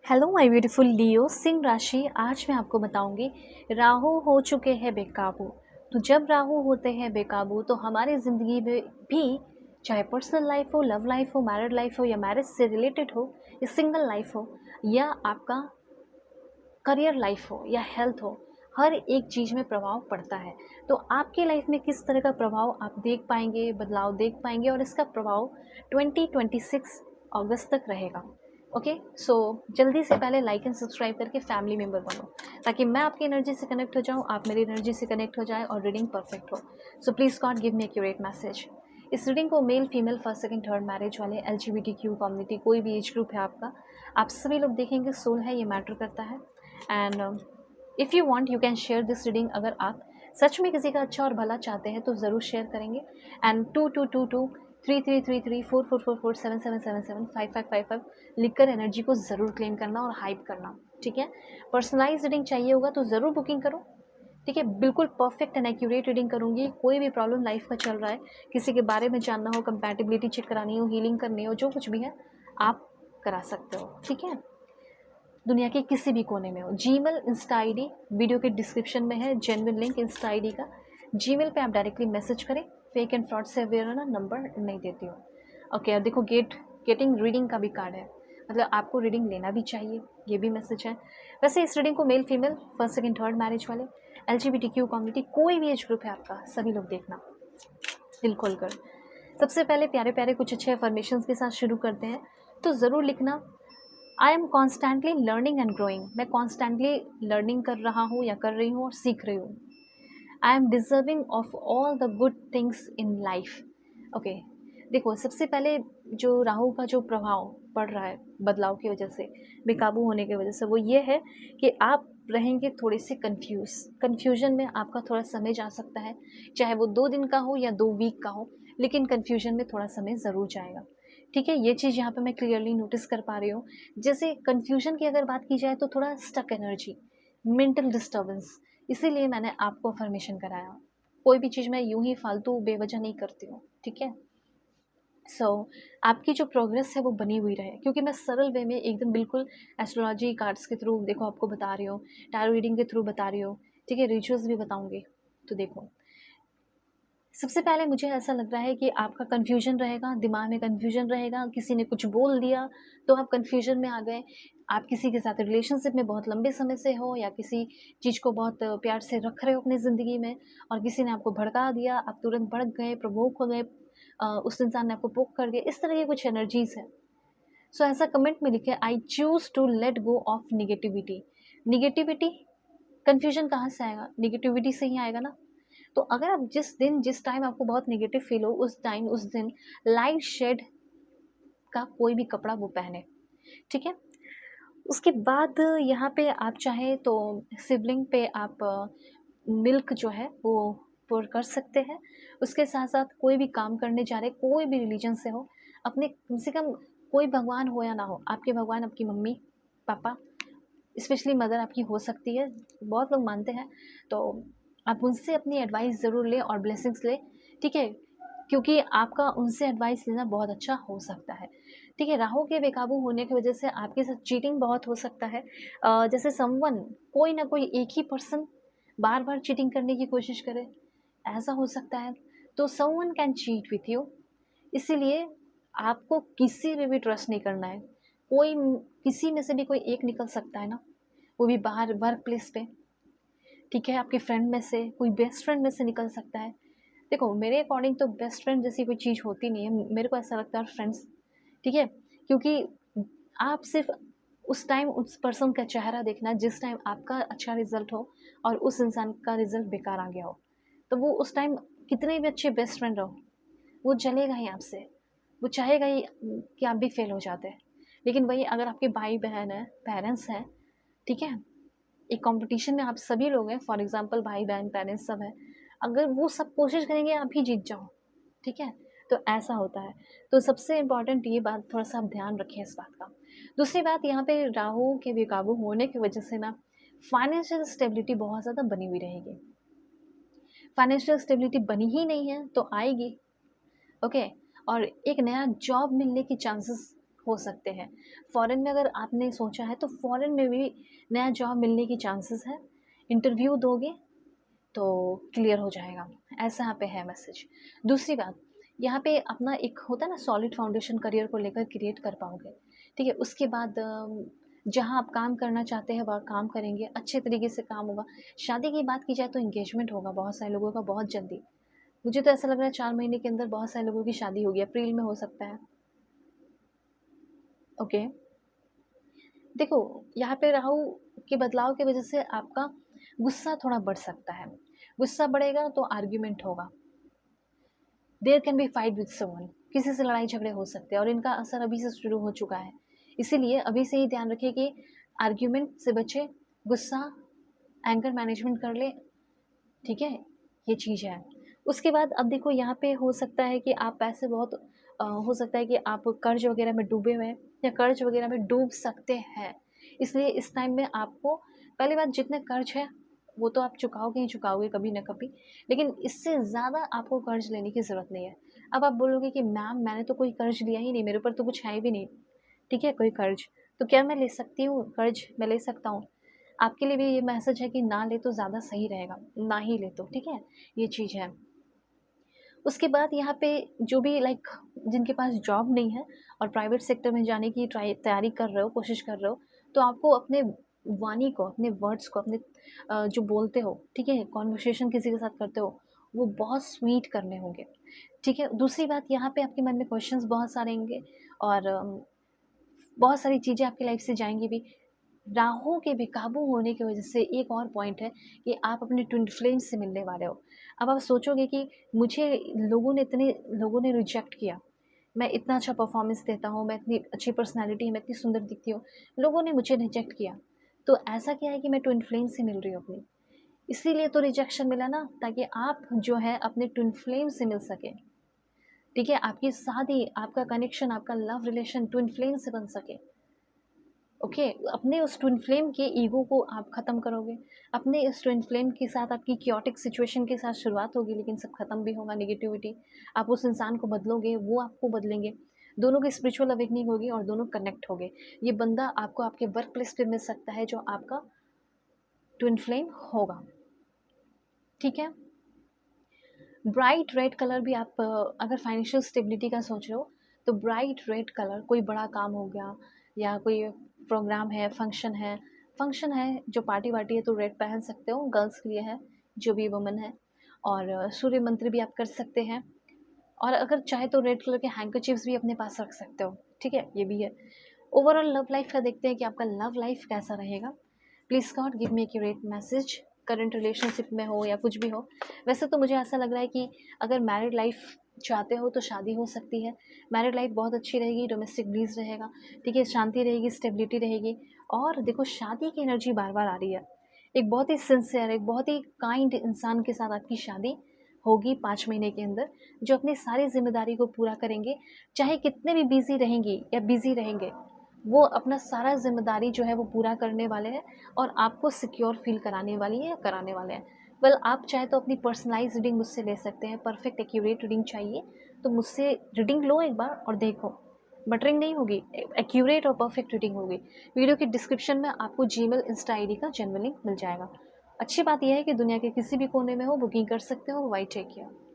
Hello my beautiful लियो सिंह राशि। आज मैं आपको बताऊंगी राहु हो चुके हैं बेकाबू। तो जब राहु होते हैं बेकाबू तो हमारी ज़िंदगी में भी, चाहे पर्सनल लाइफ हो, लव लाइफ हो, मैरिड लाइफ हो, या मैरिज से रिलेटेड हो, या सिंगल लाइफ हो, या आपका करियर लाइफ हो, या हेल्थ हो, हर एक चीज़ में प्रभाव पड़ता है। तो आपकी लाइफ में किस तरह का प्रभाव आप देख पाएंगे, बदलाव देख पाएंगे, और इसका प्रभाव 2026 अगस्त तक रहेगा। ओके, सो जल्दी से पहले लाइक एंड सब्सक्राइब करके फैमिली मेम्बर बनो, ताकि मैं आपकी एनर्जी से कनेक्ट हो जाऊँ, आप मेरी एनर्जी से कनेक्ट हो जाए और रीडिंग परफेक्ट हो। So please God give me accurate message. इस रीडिंग को male, female, first, second, third marriage वाले, LGBTQ कम्युनिटी, कोई भी एज ग्रुप है आपका, आप सभी लोग देखेंगे। सोल है, ये मैटर करता है। And if you want you can share this reading. अगर आप सच में किसी का अच्छा और भला चाहते हैं तो ज़रूर शेयर करेंगे। एंड 2222 3333447777775555 लिखकर एनर्जी को ज़रूर क्लेम करना और हाइप करना, ठीक है। पर्सनलाइज रीडिंग चाहिए होगा तो ज़रूर बुकिंग करो, ठीक है। बिल्कुल परफेक्ट एंड एक्यूरेट रीडिंग करूँगी। कोई भी प्रॉब्लम लाइफ का चल रहा है, किसी के बारे में जानना हो, कंपैटिबिलिटी चेक करानी हो, हीलिंग करनी हो, जो कुछ भी है आप करा सकते हो, ठीक है। दुनिया के किसी भी कोने में हो। जीमेल, इंस्टा आईडी वीडियो के डिस्क्रिप्शन में है, जेन्युइन लिंक इंस्टा आईडी का। जीमेल पे आप डायरेक्टली मैसेज करें। फेक एंड फ्रॉड से अवेयर होना, नंबर नहीं देती हूँ। ओके, अब देखो गेटिंग रीडिंग का भी कार्ड है, मतलब आपको रीडिंग लेना भी चाहिए, ये भी मैसेज है। वैसे इस रीडिंग को male, female, first, second, third marriage वाले, LGBTQ कम्युनिटी, कोई भी एज ग्रुप है आपका, सभी लोग देखना दिल खोलकर। सबसे पहले प्यारे प्यारे कुछ अच्छे अफर्मेशंस के साथ शुरू करते हैं। तो ज़रूर लिखना, I am constantly learning and growing. मैं कॉन्स्टेंटली लर्निंग कर रहा हूँ या कर रही हूँ और सीख रही हूँ। I am deserving of all the good things in life. Okay, देखो सबसे पहले जो राहु का जो प्रभाव पड़ रहा है बदलाव की वजह से, बेकाबू होने की वजह से, वो ये है कि आप रहेंगे थोड़े से कन्फ्यूजन में आपका थोड़ा समय जा सकता है, चाहे वो 2 दिन का हो या 2 वीक का हो, लेकिन कन्फ्यूजन में थोड़ा समय ज़रूर जाएगा, ठीक है। ये चीज़ यहाँ पे मैं क्लियरली नोटिस कर पा रही हूँ। जैसे कन्फ्यूजन की अगर बात की जाए तो थोड़ा स्टक एनर्जी, मेंटल डिस्टर्बेंस, इसीलिए मैंने आपको अफर्मेशन कराया। कोई भी चीज़ मैं यूं ही फालतू बेवजह नहीं करती हूँ, ठीक है। आपकी जो प्रोग्रेस है वो बनी हुई रहे, क्योंकि मैं सरल वे में एकदम बिल्कुल एस्ट्रोलॉजी कार्ड्स के थ्रू देखो आपको बता रही हूँ, टैरो रीडिंग के थ्रू बता रही हूँ, ठीक है, रिचुअल्स भी बताऊंगी। तो देखो, सबसे पहले मुझे ऐसा लग रहा है कि आपका कन्फ्यूजन रहेगा, दिमाग में कन्फ्यूजन रहेगा, किसी ने कुछ बोल दिया तो आप कन्फ्यूजन में आ गए। आप किसी के साथ रिलेशनशिप में बहुत लंबे समय से हो, या किसी चीज़ को बहुत प्यार से रख रहे हो अपनी ज़िंदगी में, और किसी ने आपको भड़का दिया, आप तुरंत भड़क गए, प्रवोक हो गए, उस इंसान ने आपको पोक कर दिया, इस तरह की कुछ एनर्जीज है। सो ऐसा कमेंट में लिखे, I choose to let go of negativity. Negativity, confusion कहाँ से आएगा? निगेटिविटी से ही आएगा ना। तो अगर आप जिस टाइम आपको बहुत नेगेटिव फील हो, उस टाइम उस दिन लाइट शेड का कोई भी कपड़ा वो पहने, ठीक है। उसके बाद यहाँ पे आप चाहें तो शिवलिंग पे आप मिल्क जो है वो पोर कर सकते हैं। उसके साथ साथ कोई भी काम करने जा रहे, कोई भी रिलीजन से हो, अपने कम से कम, कोई भगवान हो या ना हो, आपके भगवान आपकी मम्मी पापा, स्पेशली मदर आपकी हो सकती है, बहुत लोग मानते हैं, तो आप उनसे अपनी एडवाइस ज़रूर लें और ब्लेसिंग्स लें, ठीक है, क्योंकि आपका उनसे एडवाइस लेना बहुत अच्छा हो सकता है, ठीक है। राहु के बेकाबू होने की वजह से आपके साथ चीटिंग बहुत हो सकता है। जैसे समवन, कोई ना कोई एक ही पर्सन बार बार चीटिंग करने की कोशिश करे, ऐसा हो सकता है। तो someone can cheat with you, इसीलिए आपको किसी पे भी ट्रस्ट नहीं करना है। कोई किसी में से भी कोई एक निकल सकता है ना, वो भी बाहर वर्क प्लेस पे, ठीक है। आपके फ्रेंड में से कोई, बेस्ट फ्रेंड में से निकल सकता है। देखो मेरे अकॉर्डिंग तो बेस्ट फ्रेंड जैसी कोई चीज़ होती नहीं है, मेरे को ऐसा लगता है फ्रेंड्स, ठीक है। क्योंकि आप सिर्फ उस टाइम उस पर्सन का चेहरा देखना जिस टाइम आपका अच्छा रिजल्ट हो और उस इंसान का रिजल्ट बेकार आ गया हो, तो वो उस टाइम कितने भी अच्छे बेस्ट फ्रेंड रहो, वो जलेगा ही आपसे, वो चाहेगा ही कि आप भी फेल हो जाते हैं। लेकिन वही अगर आपके भाई बहन है, पेरेंट्स हैं, ठीक है, एक कंपटीशन में आप सभी लोग हैं, फॉर एग्जांपल भाई बहन पेरेंट्स सब हैं, अगर वो सब कोशिश करेंगे आप ही जीत जाओ, ठीक है, तो ऐसा होता है। तो सबसे इम्पॉर्टेंट ये बात, थोड़ा सा आप ध्यान रखें इस बात का। दूसरी बात, यहाँ पे राहु के बेकाबू होने की वजह से ना फाइनेंशियल स्टेबिलिटी बहुत ज़्यादा बनी हुई रहेगी। फाइनेंशियल स्टेबिलिटी बनी ही नहीं है तो आएगी, ओके। और एक नया जॉब मिलने की चांसेस हो सकते हैं। फ़ॉरेन में अगर आपने सोचा है तो फ़ॉरेन में भी नया जॉब मिलने की चांसेस है। इंटरव्यू दोगे तो क्लियर हो जाएगा, ऐसा यहाँ पे है मैसेज। दूसरी बात, यहाँ पे अपना एक होता है ना सॉलिड फाउंडेशन करियर को लेकर क्रिएट कर पाओगे, ठीक है। उसके बाद जहाँ आप काम करना चाहते हैं वहाँ काम करेंगे, अच्छे तरीके से काम होगा। शादी की बात की जाए तो एंगेजमेंट होगा बहुत सारे लोगों का बहुत जल्दी। मुझे तो ऐसा लग रहा है 4 महीने के अंदर बहुत सारे लोगों की शादी होगी, अप्रैल में हो सकता है। ओके, देखो यहाँ पे राहु के बदलाव की वजह से आपका गुस्सा थोड़ा बढ़ सकता है। गुस्सा बढ़ेगा तो आर्ग्यूमेंट होगा, there can be fight with someone, किसी से लड़ाई झगड़े हो सकते हैं और इनका असर अभी से शुरू हो चुका है। इसीलिए अभी से ही ध्यान रखें कि आर्ग्यूमेंट से बचे, गुस्सा, एंगर मैनेजमेंट कर ले, ठीक है, ये चीज़ है। उसके बाद अब देखो यहाँ पे हो सकता है कि आप पैसे बहुत हो सकता है कि आप कर्ज वगैरह में डूबे हुए हैं या कर्ज वगैरह में डूब सकते हैं। इसलिए इस टाइम में आपको पहली बात, जितने कर्ज है वो तो आप चुकाओगे ही चुकाओगे कभी ना कभी, लेकिन इससे ज़्यादा आपको कर्ज लेने की ज़रूरत नहीं है। अब आप बोलोगे कि मैम मैंने तो कोई कर्ज लिया ही नहीं, मेरे ऊपर तो कुछ है भी नहीं, ठीक है, कोई कर्ज, तो क्या मैं ले सकती हूँ कर्ज? मैं ले सकता हूँ। आपके लिए भी ये मैसेज है कि ना ले तो ज़्यादा सही रहेगा, ना ही ले तो, ठीक है, ये चीज़ है। उसके बाद यहाँ पे जो भी लाइक जिनके पास जॉब नहीं है और प्राइवेट सेक्टर में जाने की तैयारी कर रहे हो, कोशिश कर रहे हो, तो आपको अपने वाणी को, अपने वर्ड्स को, अपने जो बोलते हो, ठीक है, कॉन्वर्सेशन किसी के साथ करते हो, वो बहुत स्वीट करने होंगे, ठीक है। दूसरी बात, यहाँ पे आपके मन में क्वेश्चंस बहुत सारे होंगे और बहुत सारी चीज़ें आपकी लाइफ से जाएंगी भी। राहु के बेकाबू होने की वजह से एक और पॉइंट है कि आप अपने ट्विन फ्लेम से मिलने वाले हो। अब आप सोचोगे कि मुझे लोगों ने रिजेक्ट किया, मैं इतना अच्छा परफॉर्मेंस देता हूँ, मैं इतनी अच्छी पर्सनैलिटी है, मैं इतनी सुंदर दिखती हूँ, लोगों ने मुझे रिजेक्ट किया। तो ऐसा क्या है कि मैं ट्विन फ्लेम से मिल रही हूँ अपनी, इसीलिए तो रिजेक्शन मिला ना, ताकि आप जो है अपने ट्विन फ्लेम से मिल सके, ठीक है, आपकी शादी, आपका कनेक्शन, आपका लव रिलेशन ट्विन फ्लेम से बन सके। ओके, अपने उस ट्विन फ्लेम के ईगो को आप ख़त्म करोगे, अपने इस ट्विन फ्लेम के साथ आपकी क्योटिक सिचुएशन के साथ शुरुआत होगी, लेकिन सब ख़त्म भी होगा नेगेटिविटी। आप उस इंसान को बदलोगे, वो आपको बदलेंगे, दोनों की स्पिरिचुअल अवेकनिंग होगी और दोनों कनेक्ट होंगे। ये बंदा आपको आपके वर्क प्लेस पे मिल सकता है जो आपका ट्विन फ्लेम होगा, ठीक है। ब्राइट रेड कलर भी आप अगर फाइनेंशियल स्टेबिलिटी का सोच रहे हो तो ब्राइट रेड कलर, कोई बड़ा काम हो गया या कोई प्रोग्राम है, फंक्शन है जो पार्टी वार्टी है, तो रेड पहन सकते हो, गर्ल्स के लिए है, जो भी वुमन है। और सूर्य मंत्र भी आप कर सकते हैं, और अगर चाहे तो रेड कलर के हैंकरचीफ्स भी अपने पास रख सकते हो, ठीक है, ये भी है। ओवरऑल लव लाइफ का देखते हैं कि आपका लव लाइफ कैसा रहेगा। Please God give me accurate message, current relationship में हो या कुछ भी हो। वैसे तो मुझे ऐसा लग रहा है कि अगर मैरिड लाइफ चाहते हो तो शादी हो सकती है, मैरिड लाइफ बहुत अच्छी रहेगी, डोमेस्टिक ब्लीज रहेगा, ठीक है, शांति रहेगी, स्टेबिलिटी रहेगी। और देखो शादी की एनर्जी बार बार आ रही है, एक बहुत ही सिंसियर, एक बहुत ही काइंड इंसान के साथ आपकी शादी होगी 5 महीने के अंदर, जो अपनी सारी जिम्मेदारी को पूरा करेंगे, चाहे कितने भी बिजी रहेंगी या बिजी रहेंगे, वो अपना सारा ज़िम्मेदारी जो है वो पूरा करने वाले हैं और आपको सिक्योर फील कराने वाली है या कराने वाले हैं। वेल आप चाहे तो अपनी पर्सनलाइज रीडिंग मुझसे ले सकते हैं, परफेक्ट एक्यूरेट रीडिंग चाहिए तो मुझसे रीडिंग लो एक बार और देखो, बटरिंग नहीं होगी, एक्यूरेट और परफेक्ट रीडिंग होगी। वीडियो के डिस्क्रिप्शन में आपको जीमेल इंस्टा आईडी का जेन्युइन लिंक मिल जाएगा। अच्छी बात यह है कि दुनिया के किसी भी कोने में हो, बुकिंग कर सकते हो। Why take care.